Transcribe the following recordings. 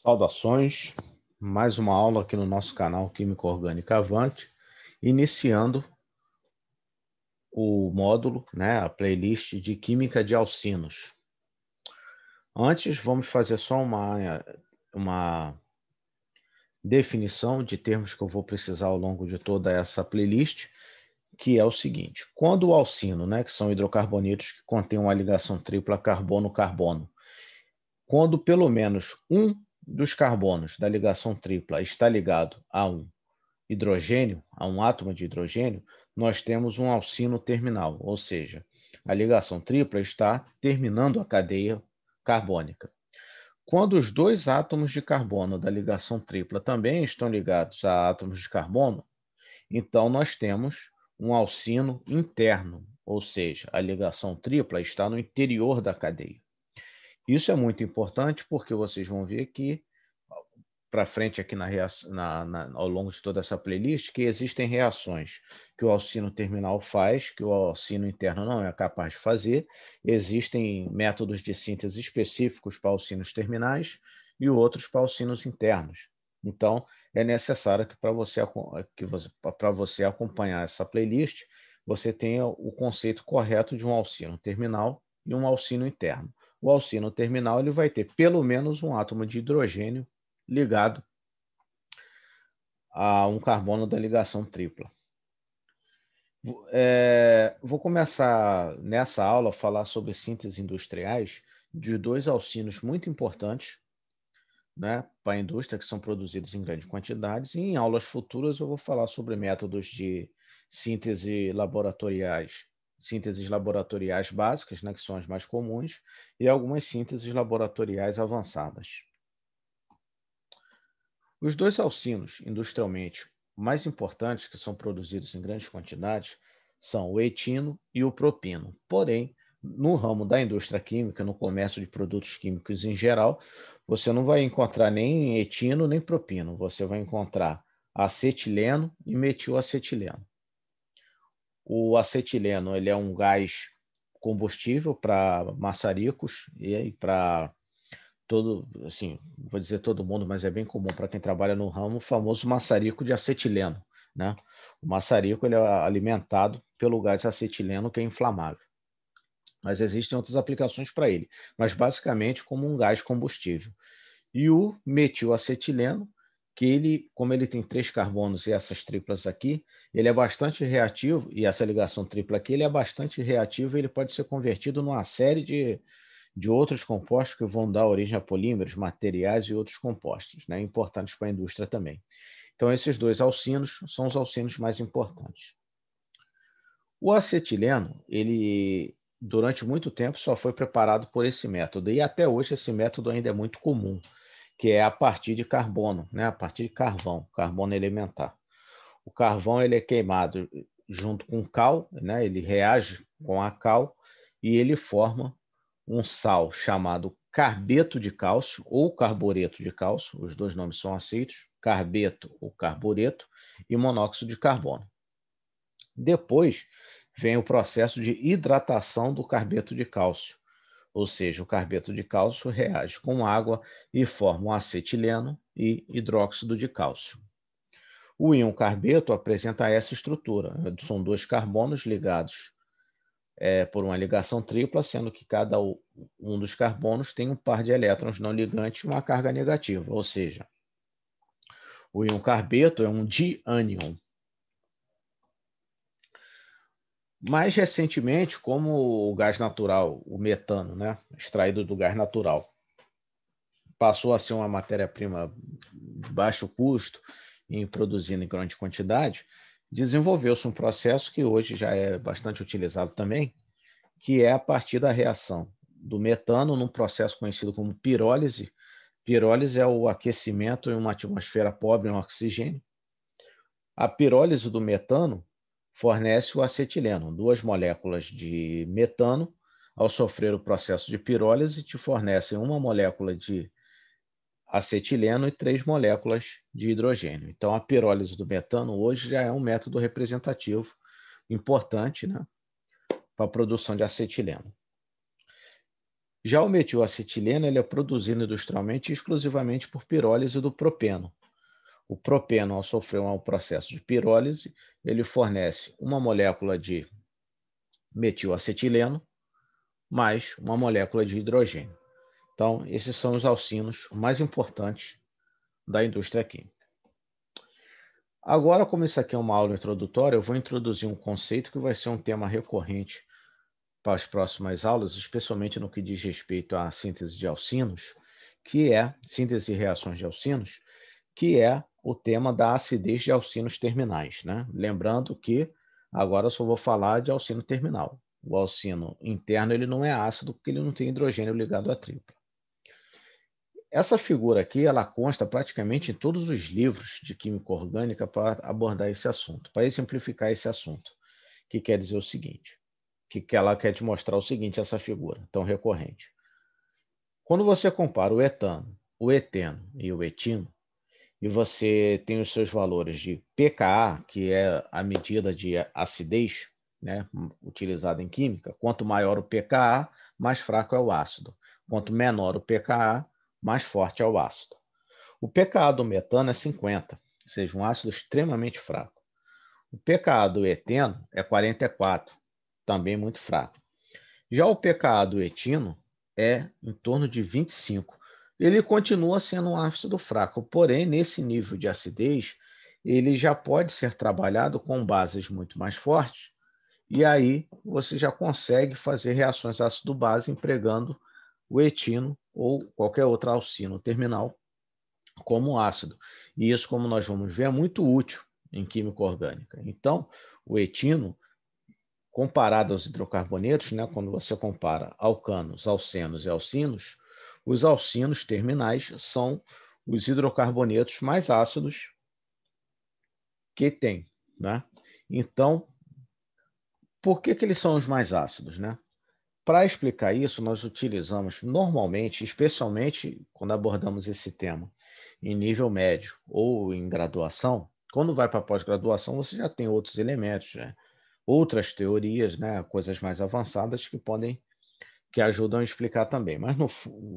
Saudações, mais uma aula aqui no nosso canal Química Orgânica Avante, iniciando o módulo, a playlist de Química de Alcinos. Antes, vamos fazer só uma definição de termos que eu vou precisar ao longo de toda essa playlist, que é o seguinte: quando o alcino, que são hidrocarbonetos que contêm uma ligação tripla carbono-carbono, quando pelo menos um dos carbonos da ligação tripla está ligado a um hidrogênio, a um átomo de hidrogênio, nós temos um alcino terminal, ou seja, a ligação tripla está terminando a cadeia carbônica. Quando os dois átomos de carbono da ligação tripla também estão ligados a átomos de carbono, então nós temos um alcino interno, ou seja, a ligação tripla está no interior da cadeia. Isso é muito importante porque vocês vão ver que para frente aqui ao longo de toda essa playlist, que existem reações que o alcino terminal faz, que o alcino interno não é capaz de fazer. Existem métodos de síntese específicos para alcinos terminais e outros para alcinos internos. Então, é necessário que para você acompanhar essa playlist, você tenha o conceito correto de um alcino terminal e um alcino interno. O alcino terminal ele vai ter pelo menos um átomo de hidrogênio ligado a um carbono da ligação tripla. Vou começar nessa aula a falar sobre sínteses industriais de dois alcinos muito importantes, para a indústria, que são produzidos em grandes quantidades, e em aulas futuras eu vou falar sobre métodos de síntese laboratoriais, sínteses laboratoriais básicas, que são as mais comuns, e algumas sínteses laboratoriais avançadas. Os dois alcinos industrialmente mais importantes, que são produzidos em grandes quantidades, são o etino e o propino. Porém, no ramo da indústria química, no comércio de produtos químicos em geral, você não vai encontrar nem etino nem propino. Você vai encontrar acetileno e metilacetileno. O acetileno ele é um gás combustível para maçaricos e para todo, assim, vou dizer todo mundo, mas é bem comum para quem trabalha no ramo, o famoso maçarico de acetileno, O maçarico ele é alimentado pelo gás acetileno, que é inflamável. Mas existem outras aplicações para ele, mas basicamente como um gás combustível. E o metilacetileno, que ele, como ele tem 3 carbonos e essas triplas aqui, ele é bastante reativo, e essa ligação tripla aqui, ele é bastante reativo e ele pode ser convertido numa série de outros compostos que vão dar origem a polímeros, materiais e outros compostos, importantes para a indústria também. Então, esses dois alcinos são os alcinos mais importantes. O acetileno, ele, durante muito tempo, só foi preparado por esse método, e até hoje esse método ainda é muito comum, que é a partir de carbono, a partir de carbono elementar. O carvão ele é queimado junto com cal, ele reage com a cal e ele forma um sal chamado carbeto de cálcio ou carbureto de cálcio, os dois nomes são aceitos, carbeto ou carbureto, e monóxido de carbono. Depois vem o processo de hidratação do carbeto de cálcio, ou seja, o carbeto de cálcio reage com água e forma um acetileno e hidróxido de cálcio. O íon carbeto apresenta essa estrutura, são 2 carbonos ligados por uma ligação tripla, sendo que cada um dos carbonos tem um par de elétrons não ligantes e uma carga negativa, ou seja, o íon carbeto é um diânion. Mais recentemente, como o gás natural, o metano, extraído do gás natural, passou a ser uma matéria-prima de baixo custo e produzindo em grande quantidade, desenvolveu-se um processo que hoje já é bastante utilizado também, que é a partir da reação do metano num processo conhecido como pirólise. Pirólise é o aquecimento em uma atmosfera pobre em oxigênio. A pirólise do metano fornece o acetileno, 2 moléculas de metano, ao sofrer o processo de pirólise, te fornecem uma molécula de acetileno e 3 moléculas de hidrogênio. Então, a pirólise do metano hoje já é um método representativo importante, para a produção de acetileno. Já o metilacetileno ele é produzido industrialmente exclusivamente por pirólise do propeno. O propeno, ao sofrer um processo de pirólise, ele fornece uma molécula de metilacetileno mais uma molécula de hidrogênio. Então, esses são os alcinos mais importantes da indústria química. Agora, como isso aqui é uma aula introdutória, eu vou introduzir um conceito que vai ser um tema recorrente para as próximas aulas, especialmente no que diz respeito à síntese de alcinos, que é síntese e reações de alcinos, que é o tema da acidez de alcinos terminais, né? Lembrando que agora eu só vou falar de alcino terminal. O alcino interno ele não é ácido porque ele não tem hidrogênio ligado à tripla. Essa figura aqui, ela consta praticamente em todos os livros de química orgânica para abordar esse assunto, para exemplificar esse assunto, que quer dizer o seguinte, que ela quer te mostrar o seguinte, essa figura tão recorrente. Quando você compara o etano, o eteno e o etino, e você tem os seus valores de pKa, que é a medida de acidez, né, utilizada em química, quanto maior o pKa, mais fraco é o ácido. Quanto menor o pKa, mais forte é o ácido. O pKa do metano é 50, ou seja, um ácido extremamente fraco. O pKa do eteno é 44, também muito fraco. Já o pKa do etino é em torno de 25. Ele continua sendo um ácido fraco, porém, nesse nível de acidez, ele já pode ser trabalhado com bases muito mais fortes, e aí você já consegue fazer reações ácido-base empregando o etino ou qualquer outro alcino terminal como ácido. E isso, como nós vamos ver, é muito útil em química orgânica. Então, o etino, comparado aos hidrocarbonetos, né, quando você compara alcanos, alcenos e alcinos, os alcinos terminais são os hidrocarbonetos mais ácidos que tem, né? Então, por que eles são os mais ácidos, né? Para explicar isso, nós utilizamos normalmente, especialmente quando abordamos esse tema em nível médio ou em graduação, quando vai para pós-graduação, você já tem outros elementos, né? Outras teorias, né? Coisas mais avançadas que ajudam a explicar também. Mas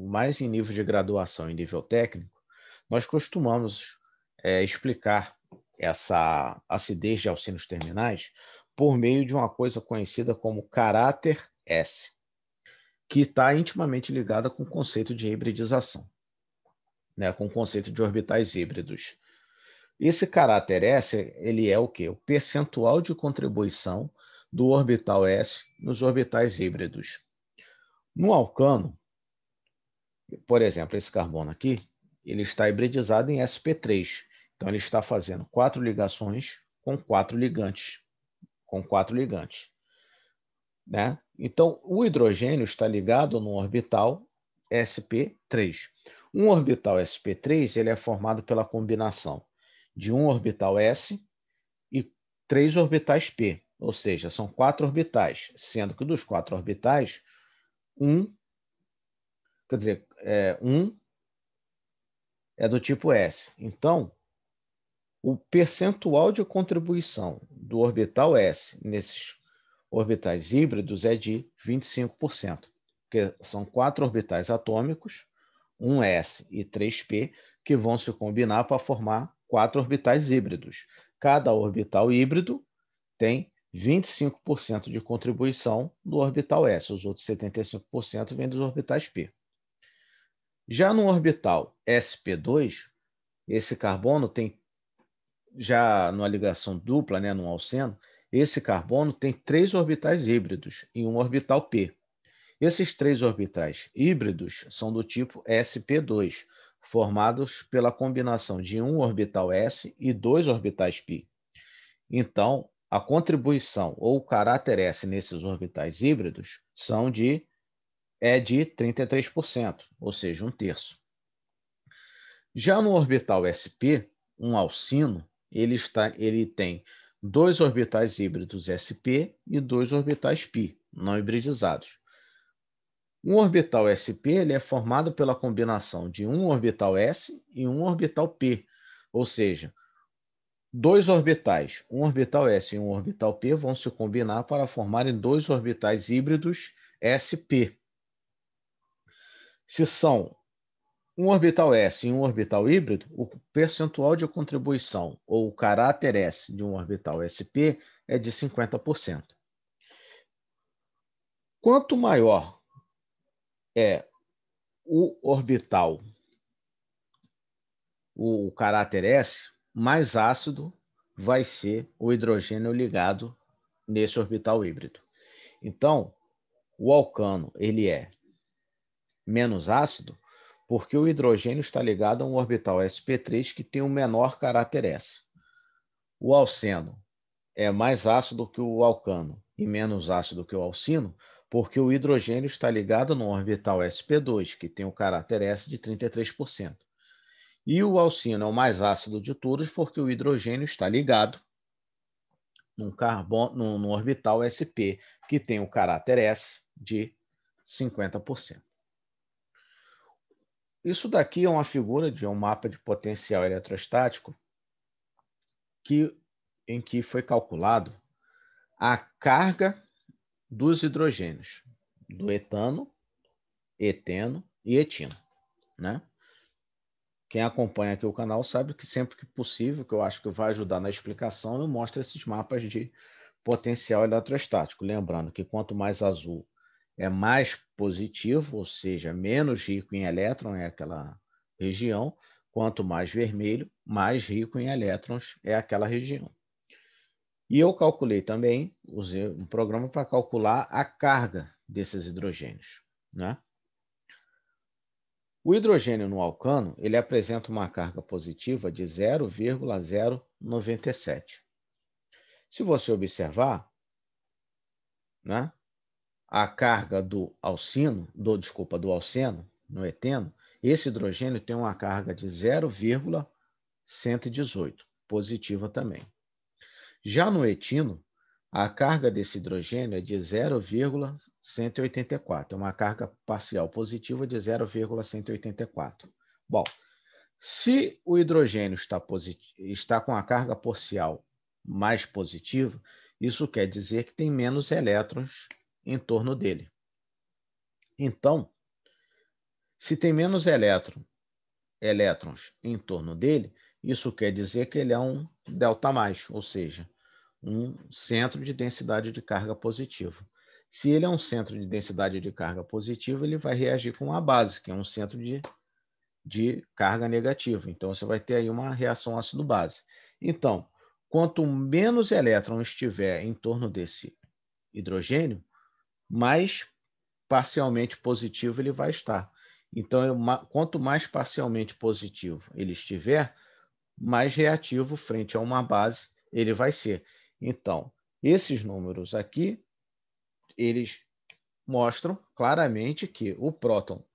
mais em nível de graduação, em nível técnico, nós costumamos explicar essa acidez de alcinos terminais por meio de uma coisa conhecida como caráter S, que está intimamente ligada com o conceito de hibridização, né, com o conceito de orbitais híbridos. Esse caráter S, ele é o quê? O percentual de contribuição do orbital S nos orbitais híbridos. No alcano, por exemplo, esse carbono aqui, ele está hibridizado em sp3. Então, ele está fazendo 4 ligações com 4 ligantes. Né? Então, o hidrogênio está ligado no orbital sp3. Um orbital sp3 ele é formado pela combinação de um orbital s e 3 orbitais p, ou seja, são 4 orbitais, sendo que dos 4 orbitais, um é do tipo S. Então, o percentual de contribuição do orbital S nesses orbitais híbridos é de 25%, porque são 4 orbitais atômicos, um S e 3p, que vão se combinar para formar 4 orbitais híbridos. Cada orbital híbrido tem 25% de contribuição do orbital S, os outros 75% vêm dos orbitais p. Já no orbital sp2, esse carbono tem, já numa ligação dupla, né, no alceno, esse carbono tem 3 orbitais híbridos em um orbital p. Esses 3 orbitais híbridos são do tipo sp2, formados pela combinação de um orbital s e 2 orbitais π. Então, a contribuição ou o caráter S nesses orbitais híbridos é de 33%, ou seja, um terço. Já no orbital sp, um alcino, ele tem 2 orbitais híbridos sp e 2 orbitais π, não hibridizados. Um orbital sp ele é formado pela combinação de um orbital s e um orbital p, ou seja, 2 orbitais, um orbital s e um orbital p, vão se combinar para formarem 2 orbitais híbridos sp. Se são um orbital S e um orbital híbrido, o percentual de contribuição ou o caráter S de um orbital sp é de 50%. Quanto maior é o orbital, o caráter S, mais ácido vai ser o hidrogênio ligado nesse orbital híbrido. Então, o alcano ele é menos ácido porque o hidrogênio está ligado a um orbital sp3 que tem um menor caráter S. O alceno é mais ácido que o alcano e menos ácido que o alcino, porque o hidrogênio está ligado no orbital sp2, que tem o caráter S de 33%. E o alcino é o mais ácido de todos, porque o hidrogênio está ligado num orbital sp, que tem o caráter S de 50%. Isso daqui é uma figura de um mapa de potencial eletrostático em que foi calculado a carga dos hidrogênios, do etano, eteno e etino, né? Quem acompanha aqui o canal sabe que sempre que possível, que eu acho que vai ajudar na explicação, eu mostro esses mapas de potencial eletrostático. Lembrando que quanto mais azul é mais positivo, ou seja, menos rico em elétron é aquela região, quanto mais vermelho, mais rico em elétrons é aquela região. E eu calculei também, usei um programa para calcular a carga desses hidrogênios, né? O hidrogênio no alcano, ele apresenta uma carga positiva de 0,097. Se você observar, né, a carga do alcino, do alceno, no eteno, esse hidrogênio tem uma carga de 0,118, positiva também. Já no etino, a carga desse hidrogênio é de 0,184, é uma carga parcial positiva de 0,184. Bom, se o hidrogênio está com a carga parcial mais positiva, isso quer dizer que tem menos elétrons em torno dele. Então, se tem menos elétrons em torno dele, isso quer dizer que ele é um delta+, ou seja, um centro de densidade de carga positiva. Se ele é um centro de densidade de carga positiva, ele vai reagir com a base, que é um centro de carga negativa. Então, você vai ter aí uma reação ácido-base. Então, quanto menos elétrons estiver em torno desse hidrogênio, mais parcialmente positivo ele vai estar. Então, quanto mais parcialmente positivo ele estiver, mais reativo frente a uma base ele vai ser. Então, esses números aqui, eles mostram claramente que o próton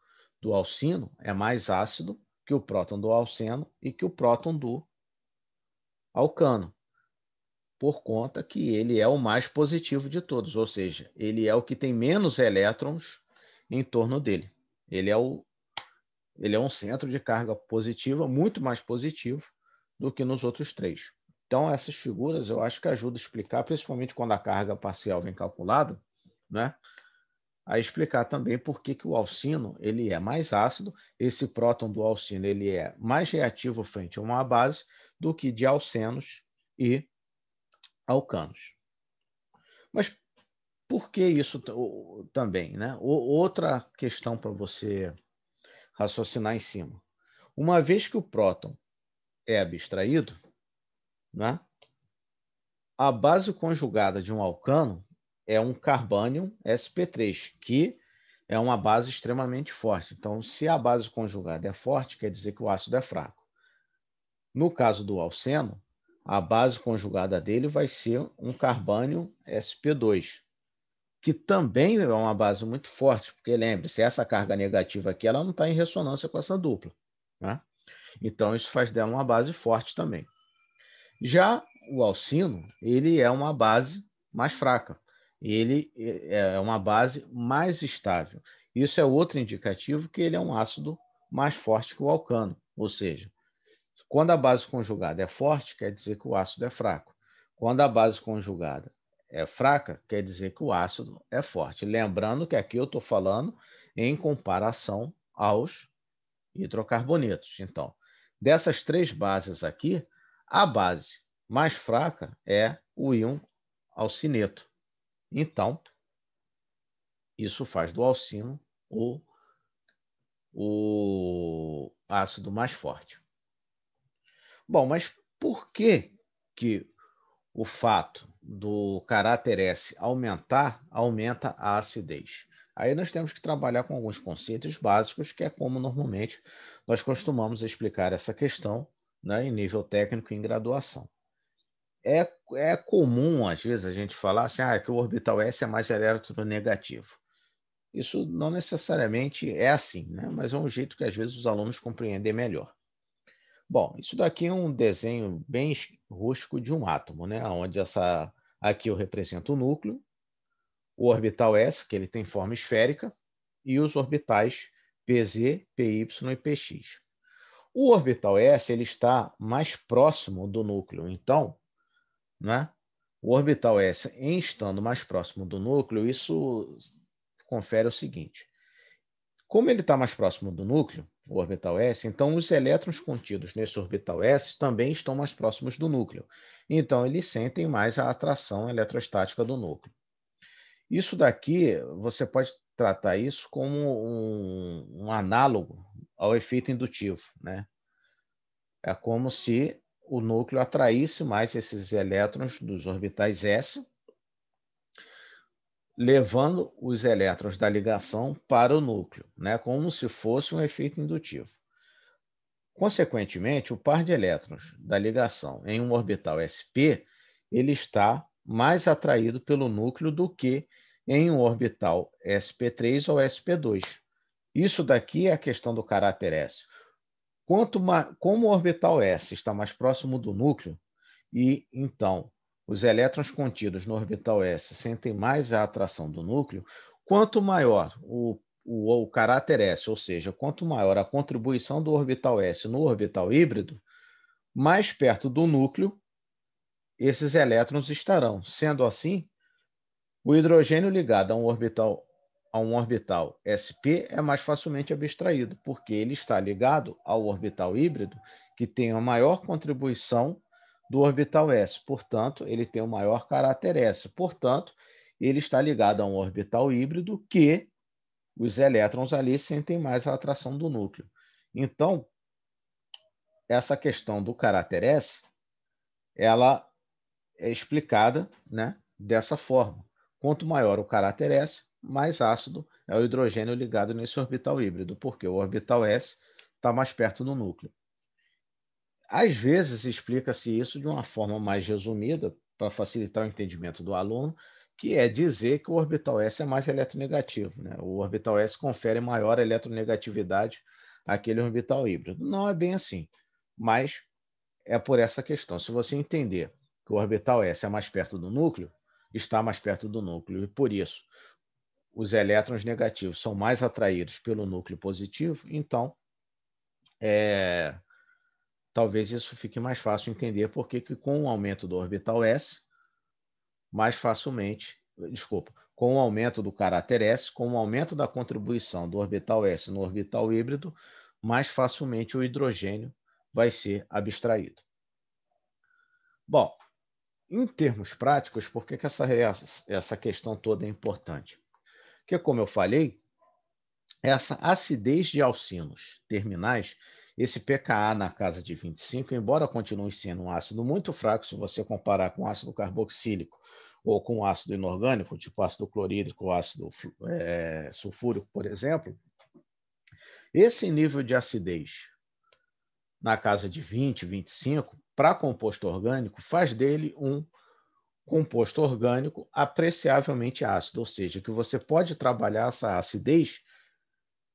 do alcino é mais ácido que o próton do alceno e que o próton do alcano, por conta que ele é o mais positivo de todos, ou seja, ele é o que tem menos elétrons em torno dele. Ele é um centro de carga positiva muito mais positivo do que nos outros três. Então, essas figuras eu acho que ajudam a explicar, principalmente quando a carga parcial vem calculada, né? A explicar também por que o alcino ele é mais ácido, esse próton do alcino ele é mais reativo frente a uma base do que de alcenos e alcanos. Mas por que isso também, né? Outra questão para você raciocinar em cima. Uma vez que o próton é abstraído, né? A base conjugada de um alcano é um carbônio sp3, que é uma base extremamente forte. Então, se a base conjugada é forte, quer dizer que o ácido é fraco. No caso do alceno, a base conjugada dele vai ser um carbônio sp2, que também é uma base muito forte, porque lembre-se, essa carga negativa aqui ela não está em ressonância com essa dupla, né? Então, isso faz dela uma base forte também. Já o alcino, ele é uma base mais fraca. Ele é uma base mais estável. Isso é outro indicativo que ele é um ácido mais forte que o alcano. Ou seja, quando a base conjugada é forte, quer dizer que o ácido é fraco. Quando a base conjugada é fraca, quer dizer que o ácido é forte. Lembrando que aqui eu estou falando em comparação aos hidrocarbonetos. Então, dessas 3 bases aqui, a base mais fraca é o íon alcineto. Então, isso faz do alcino o ácido mais forte. Bom, mas por que o fato do caráter S aumentar, aumenta a acidez? Aí nós temos que trabalhar com alguns conceitos básicos, que é como normalmente nós costumamos explicar essa questão, né, em nível técnico em graduação. É comum, às vezes, a gente falar assim, que o orbital S é mais eletronegativo. Isso não necessariamente é assim, né? Mas é um jeito que às vezes os alunos compreendem melhor. Bom, isso daqui é um desenho bem rústico de um átomo, né? Onde aqui eu represento o núcleo, o orbital S, que ele tem forma esférica, e os orbitais Pz, Py e Px. O orbital S ele está mais próximo do núcleo, então, né? O orbital S, em estando mais próximo do núcleo, isso confere o seguinte: como ele está mais próximo do núcleo, o orbital S, então os elétrons contidos nesse orbital S também estão mais próximos do núcleo. Então, eles sentem mais a atração eletrostática do núcleo. Isso daqui, você pode tratar isso como um análogo ao efeito indutivo, né? É como se o núcleo atraísse mais esses elétrons dos orbitais S, levando os elétrons da ligação para o núcleo, né? Como se fosse um efeito indutivo. Consequentemente, o par de elétrons da ligação em um orbital sp ele está mais atraído pelo núcleo do que em um orbital sp3 ou sp2. Isso daqui é a questão do caráter S. Como o orbital S está mais próximo do núcleo, e então os elétrons contidos no orbital S sentem mais a atração do núcleo, quanto maior o caráter S, ou seja, quanto maior a contribuição do orbital S no orbital híbrido, mais perto do núcleo esses elétrons estarão. Sendo assim, o hidrogênio ligado a um orbital sp é mais facilmente abstraído, porque ele está ligado ao orbital híbrido, que tem a maior contribuição do orbital s. Portanto, ele tem o maior caráter s. Portanto, ele está ligado a um orbital híbrido que os elétrons ali sentem mais a atração do núcleo. Então, essa questão do caráter S, ela é explicada, né, dessa forma. Quanto maior o caráter S, mais ácido é o hidrogênio ligado nesse orbital híbrido, porque o orbital S está mais perto do núcleo. Às vezes, explica-se isso de uma forma mais resumida, para facilitar o entendimento do aluno, que é dizer que o orbital S é mais eletronegativo, né? O orbital S confere maior eletronegatividade àquele orbital híbrido. Não é bem assim, mas é por essa questão. Se você entender que o orbital S é mais perto do núcleo, está mais perto do núcleo, e por isso os elétrons negativos são mais atraídos pelo núcleo positivo, então talvez isso fique mais fácil entender porque que com o aumento do orbital S, mais facilmente, com o aumento do caráter S, com o aumento da contribuição do orbital S no orbital híbrido, mais facilmente o hidrogênio vai ser abstraído. Bom, em termos práticos, por que essa questão toda é importante? Porque, como eu falei, essa acidez de alcinos terminais, esse pKa na casa de 25, embora continue sendo um ácido muito fraco, se você comparar com ácido carboxílico ou com ácido inorgânico, tipo ácido clorídrico ou ácido sulfúrico, por exemplo, esse nível de acidez na casa de 20, 25, para composto orgânico, faz dele um composto orgânico apreciavelmente ácido, ou seja, que você pode trabalhar essa acidez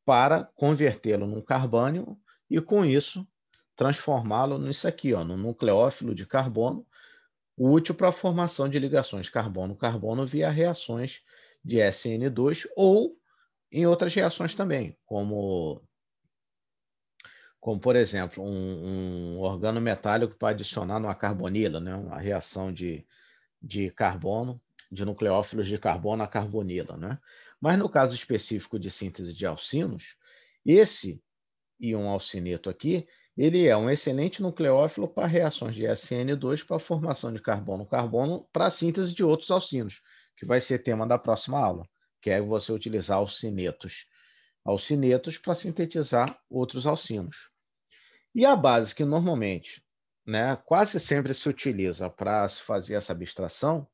para convertê-lo num carbônio e, com isso, transformá-lo nisso aqui, ó, no nucleófilo de carbono, útil para a formação de ligações carbono-carbono via reações de SN2 ou em outras reações também, como por exemplo, um organometálico para adicionar numa carbonila, né? Uma reação de carbono, de nucleófilos de carbono a carbonila, né? Mas no caso específico de síntese de alcinos, Esse íon alcineto aqui, ele é um excelente nucleófilo para reações de SN2 para a formação de carbono-carbono para a síntese de outros alcinos, que vai ser tema da próxima aula, que é você utilizar alcinetos para sintetizar outros alcinos. E a base que normalmente, né, quase sempre se utiliza para se fazer essa abstração,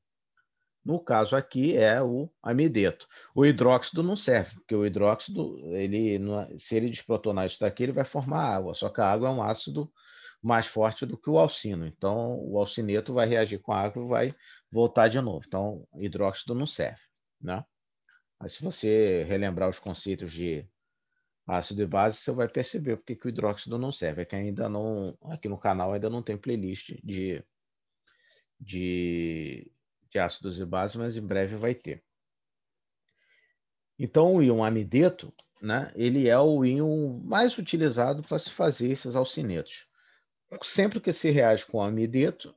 no caso aqui é o amideto. O hidróxido não serve, porque o hidróxido, se ele desprotonar isso daqui, ele vai formar água, só que a água é um ácido mais forte do que o alcino. Então, o alcineto vai reagir com a água e vai voltar de novo. Então, hidróxido não serve, né? Mas se você relembrar os conceitos de ácido e base, você vai perceber porque que o hidróxido não serve. É que ainda não, aqui no canal ainda não tem playlist de, de ácidos e bases, mas em breve vai ter. Então, o íon amideto, né, ele é o íon mais utilizado para se fazer esses alcinetos. Sempre que se reage com amideto,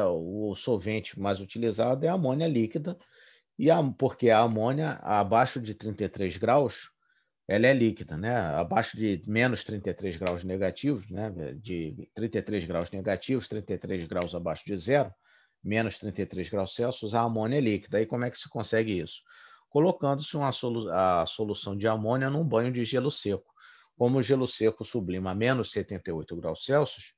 o solvente mais utilizado é a amônia líquida, porque a amônia, abaixo de 33 graus, ela é líquida, né? Abaixo de menos 33 graus negativos, né? De 33 graus negativos, 33 graus abaixo de zero, menos 33 graus Celsius, a amônia é líquida. Aí como é que se consegue isso? Colocando-se a solução de amônia num banho de gelo seco. Como o gelo seco sublima a menos 78 graus Celsius,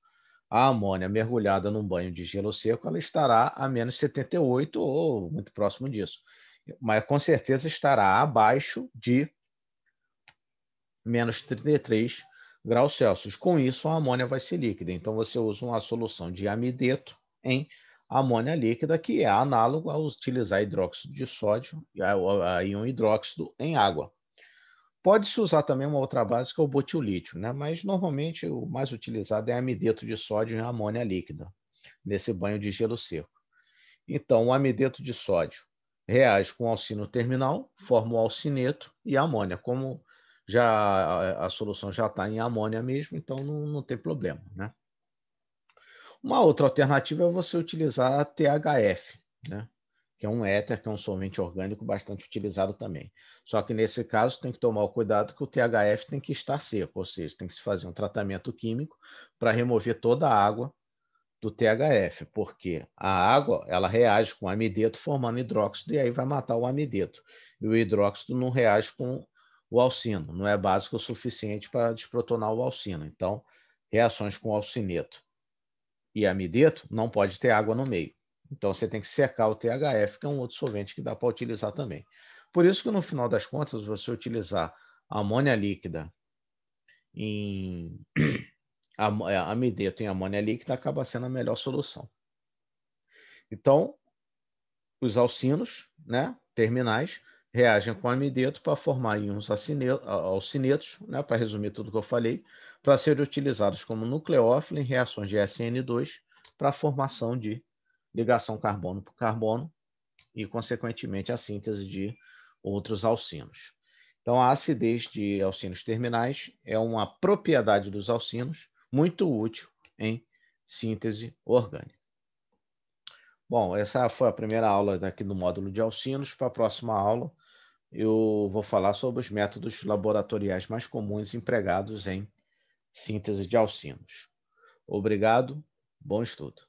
a amônia mergulhada num banho de gelo seco, ela estará a menos 78 ou muito próximo disso. Mas com certeza estará abaixo de menos 33 graus Celsius. Com isso, a amônia vai ser líquida. Então, você usa uma solução de amideto em amônia líquida, que é análogo a utilizar hidróxido de sódio, a íon hidróxido, em água. Pode-se usar também uma outra base, que é o butilítio, né? Mas, normalmente, o mais utilizado é amideto de sódio em amônia líquida, nesse banho de gelo seco. Então, o amideto de sódio reage com o alcino terminal, forma o alcineto e a amônia. Como já a solução já está em amônia mesmo, então não tem problema, né? Uma outra alternativa é você utilizar a THF, né? Que é um éter, que é um solvente orgânico bastante utilizado também. Só que nesse caso tem que tomar o cuidado que o THF tem que estar seco, ou seja, tem que se fazer um tratamento químico para remover toda a água do THF, porque a água ela reage com o amideto formando hidróxido e aí vai matar o amideto. E o hidróxido não reage com o alcino, não é básico o suficiente para desprotonar o alcino. Então, reações com alcineto e amideto não pode ter água no meio. Então, você tem que secar o THF, que é um outro solvente que dá para utilizar também. Por isso que, no final das contas, você utilizar amônia líquida em amideto em amônia líquida acaba sendo a melhor solução. Então, os alcinos, né, terminais, reagem com amideto para formar íons alcinetos, né, para resumir tudo que eu falei, para serem utilizados como nucleófilo em reações de SN2 para a formação de ligação carbono por carbono e, consequentemente, a síntese de outros alcinos. Então, a acidez de alcinos terminais é uma propriedade dos alcinos muito útil em síntese orgânica. Bom, essa foi a primeira aula daqui do módulo de alcinos. Para a próxima aula, eu vou falar sobre os métodos laboratoriais mais comuns empregados em síntese de alcinos. Obrigado, bom estudo.